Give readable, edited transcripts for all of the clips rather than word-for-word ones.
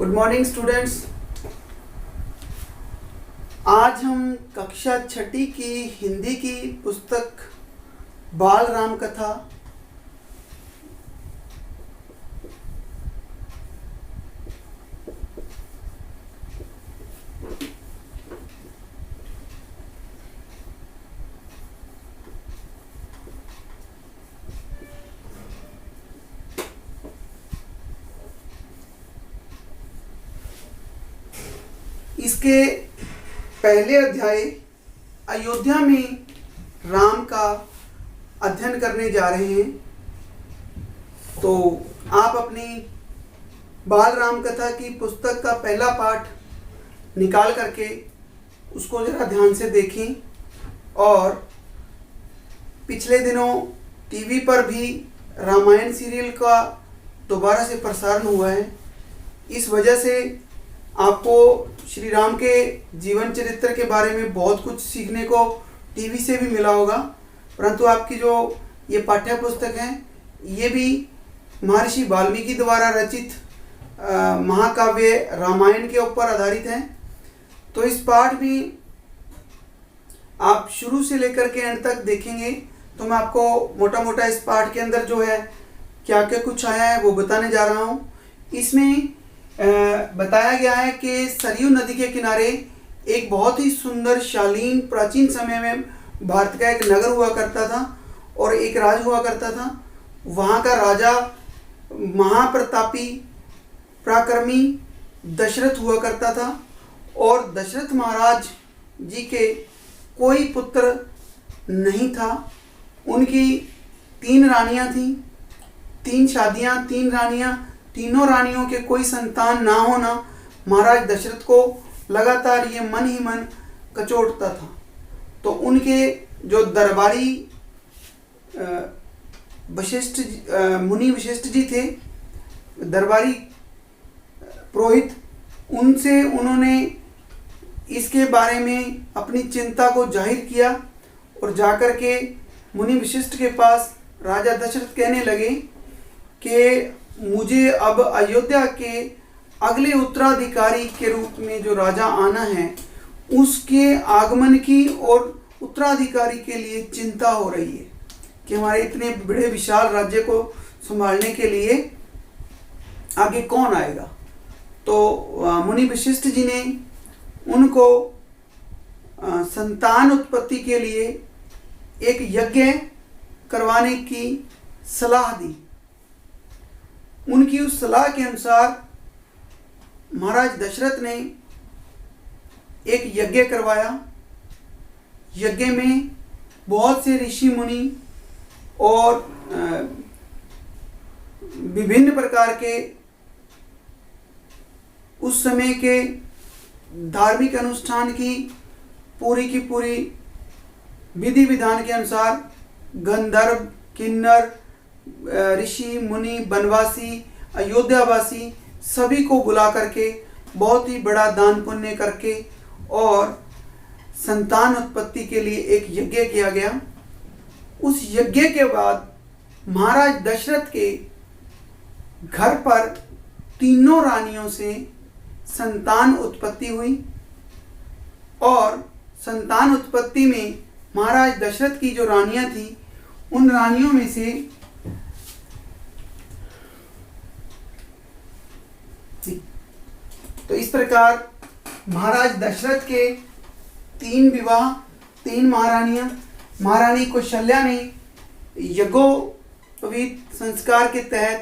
Good morning students. आज हम कक्षा छठी की हिंदी की पुस्तक बाल राम कथा इसके पहले अध्याय अयोध्या में राम का अध्ययन करने जा रहे हैं। तो आप अपनी बाल राम कथा की पुस्तक का पहला पाठ निकाल करके उसको ज़रा ध्यान से देखें। और पिछले दिनों टीवी पर भी रामायण सीरियल का दोबारा से प्रसारण हुआ है। इस वजह से आपको श्री राम के जीवन चरित्र के बारे में बहुत कुछ सीखने को टीवी से भी मिला होगा, परंतु आपकी जो ये पाठ्य पुस्तक है ये भी महर्षि वाल्मीकि द्वारा रचित महाकाव्य रामायण के ऊपर आधारित है। तो इस पाठ में आप शुरू से लेकर के एंड तक देखेंगे तो मैं आपको मोटा मोटा इस पाठ के अंदर जो है क्या क्या कुछ आया है वो बताने जा रहा हूँ। इसमें बताया गया है कि सरयू नदी के किनारे एक बहुत ही सुंदर शालीन प्राचीन समय में भारत का एक नगर हुआ करता था और एक राज हुआ करता था। वहाँ का राजा महाप्रतापी पराक्रमी दशरथ हुआ करता था और दशरथ महाराज जी के कोई पुत्र नहीं था। उनकी 3 रानियाँ थीं, 3 शादियाँ, 3 रानियाँ, तीनों रानियों के कोई संतान ना होना महाराज दशरथ को लगातार ये मन ही मन कचोटता था। तो उनके जो दरबारी मुनि वशिष्ठ जी थे, दरबारी पुरोहित, उनसे उन्होंने इसके बारे में अपनी चिंता को जाहिर किया और जाकर के मुनि वशिष्ठ के पास राजा दशरथ कहने लगे कि मुझे अब अयोध्या के अगले उत्तराधिकारी के रूप में जो राजा आना है उसके आगमन की और उत्तराधिकारी के लिए चिंता हो रही है कि हमारे इतने बड़े विशाल राज्य को संभालने के लिए आगे कौन आएगा। तो मुनि वशिष्ठ जी ने उनको संतान उत्पत्ति के लिए एक यज्ञ करवाने की सलाह दी। उनकी उस सलाह के अनुसार महाराज दशरथ ने एक यज्ञ करवाया। यज्ञ में बहुत से ऋषि मुनि और विभिन्न प्रकार के उस समय के धार्मिक अनुष्ठान की पूरी विधि विधान के अनुसार गंधर्व, किन्नर, ऋषि मुनि, वनवासी, अयोध्यावासी सभी को बुला करके बहुत ही बड़ा दान पुण्य करके और संतान उत्पत्ति के लिए एक यज्ञ किया गया। उस यज्ञ के बाद महाराज दशरथ के घर पर तीनों रानियों से संतान उत्पत्ति हुई और संतान उत्पत्ति में महाराज दशरथ की जो रानियां थी उन रानियों में से तो इस प्रकार महाराज दशरथ के 3 विवाह, 3 महारानियां। महारानी कौशल्या ने यज्ञोपवीत संस्कार के तहत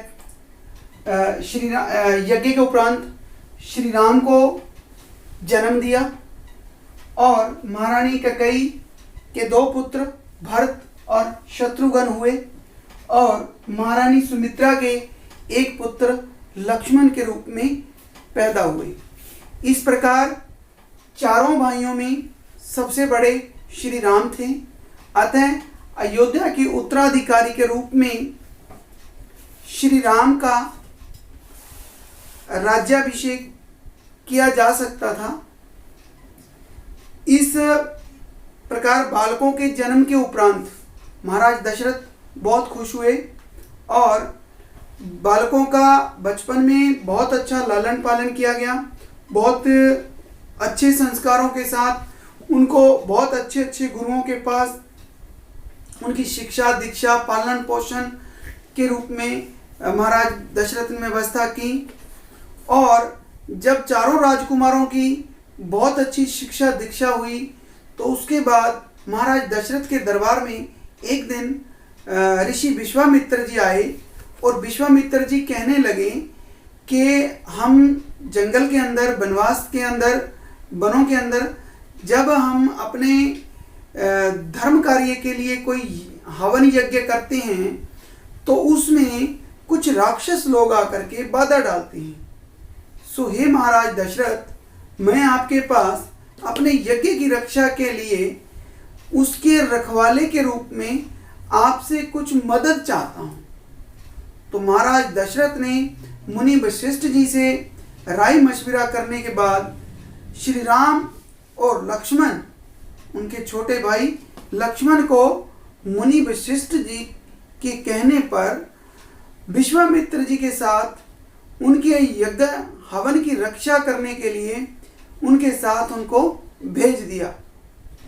यज्ञ के उपरांत श्री राम को जन्म दिया और महारानी कैकेयी के 2 पुत्र भरत और शत्रुघ्न हुए और महारानी सुमित्रा के 1 पुत्र लक्ष्मण के रूप में पैदा हुए। इस प्रकार चारों भाइयों में सबसे बड़े श्री राम थे। अतः अयोध्या के उत्तराधिकारी के रूप में श्री राम का राज्याभिषेक किया जा सकता था। इस प्रकार बालकों के जन्म के उपरांत महाराज दशरथ बहुत खुश हुए और बालकों का बचपन में बहुत अच्छा लालन पालन किया गया, बहुत अच्छे संस्कारों के साथ उनको बहुत अच्छे अच्छे गुरुओं के पास उनकी शिक्षा दीक्षा पालन पोषण के रूप में महाराज दशरथ ने व्यवस्था की। और जब चारों राजकुमारों की बहुत अच्छी शिक्षा दीक्षा हुई तो उसके बाद महाराज दशरथ के दरबार में एक दिन ऋषि विश्वामित्र जी आए और विश्वामित्र जी कहने लगे कि हम जंगल के अंदर वनवास के अंदर वनों के अंदर जब हम अपने धर्म कार्य के लिए कोई हवन यज्ञ करते हैं तो उसमें कुछ राक्षस लोग आकर के बाधा डालते हैं। सो हे महाराज दशरथ, मैं आपके पास अपने यज्ञ की रक्षा के लिए उसके रखवाले के रूप में आपसे कुछ मदद चाहता हूँ। तो महाराज दशरथ ने मुनि वशिष्ठ जी से राय मशविरा करने के बाद श्री राम और लक्ष्मण, उनके छोटे भाई लक्ष्मण को मुनि वशिष्ठ जी के कहने पर विश्वामित्र जी के साथ उनके यज्ञ हवन की रक्षा करने के लिए उनके साथ उनको भेज दिया।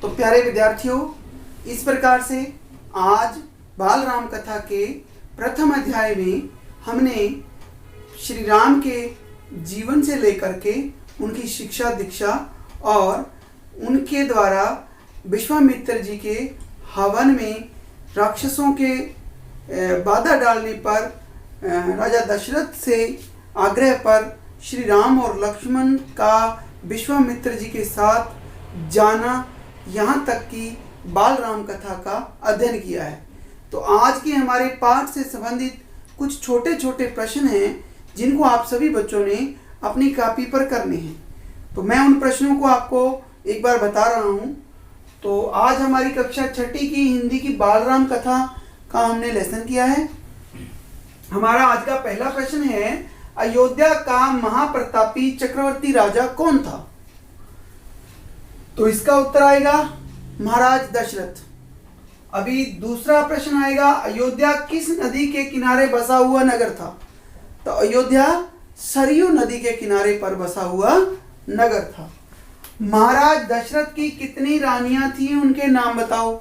तो प्यारे विद्यार्थियों, इस प्रकार से आज बाल राम कथा के प्रथम अध्याय में हमने श्री राम के जीवन से लेकर के उनकी शिक्षा दीक्षा और उनके द्वारा विश्वामित्र जी के हवन में राक्षसों के बाधा डालने पर राजा दशरथ से आग्रह पर श्री राम और लक्ष्मण का विश्वामित्र जी के साथ जाना, यहाँ तक कि बाल राम कथा का अध्ययन किया है। तो आज के हमारे पाठ से संबंधित कुछ छोटे छोटे प्रश्न हैं जिनको आप सभी बच्चों ने अपनी कॉपी पर करने हैं। तो मैं उन प्रश्नों को आपको एक बार बता रहा हूँ। तो आज हमारी कक्षा छठी की हिंदी की बाल राम कथा का हमने लेसन किया है। हमारा आज का पहला प्रश्न है, अयोध्या का महाप्रतापी चक्रवर्ती राजा कौन था? तो इसका उत्तर आएगा महाराज दशरथ। अभी दूसरा प्रश्न आएगा, अयोध्या किस नदी के किनारे बसा हुआ नगर था? तो अयोध्या सरयू नदी के किनारे पर बसा हुआ नगर था। महाराज दशरथ की कितनी रानियां थी, उनके नाम बताओ।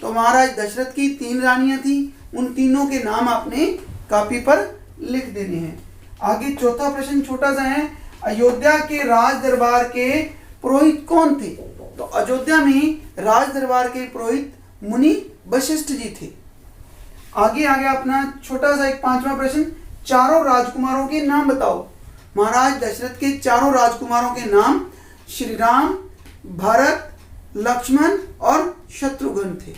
तो महाराज दशरथ की 3 रानियां थी, उन तीनों के नाम आपने कॉपी पर लिख देने हैं। आगे चौथा प्रश्न छोटा सा है, अयोध्या के राज दरबार के पुरोहित कौन थे? तो अयोध्या में राज दरबार के पुरोहित मुनि वशिष्ठ जी थे। आगे अपना छोटा सा एक 5वां प्रश्न, चारों राजकुमारों के नाम बताओ। महाराज दशरथ के चारों राजकुमारों के नाम श्री राम, भरत, लक्ष्मण और शत्रुघ्न थे।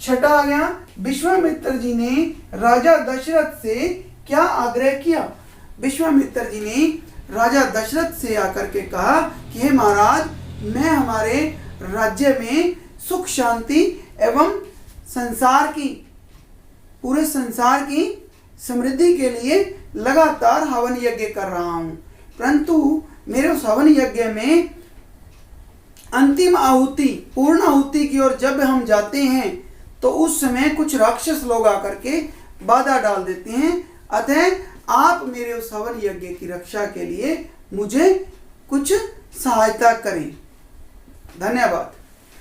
छठा आ गया, विश्वामित्र जी ने राजा दशरथ से क्या आग्रह किया? विश्वामित्र जी ने राजा दशरथ से आकर के कहा कि हे महाराज, मैं हमारे राज्य में सुख शांति एवं पूरे संसार की समृद्धि के लिए लगातार हवन यज्ञ कर रहा हूं, परंतु मेरे उस हवन यज्ञ में अंतिम आहुति, पूर्ण आहुति की ओर जब हम जाते हैं तो उस समय कुछ राक्षस लोग आकर के बाधा डाल देते हैं। अतः आप मेरे उस हवन यज्ञ की रक्षा के लिए मुझे कुछ सहायता करें। धन्यवाद।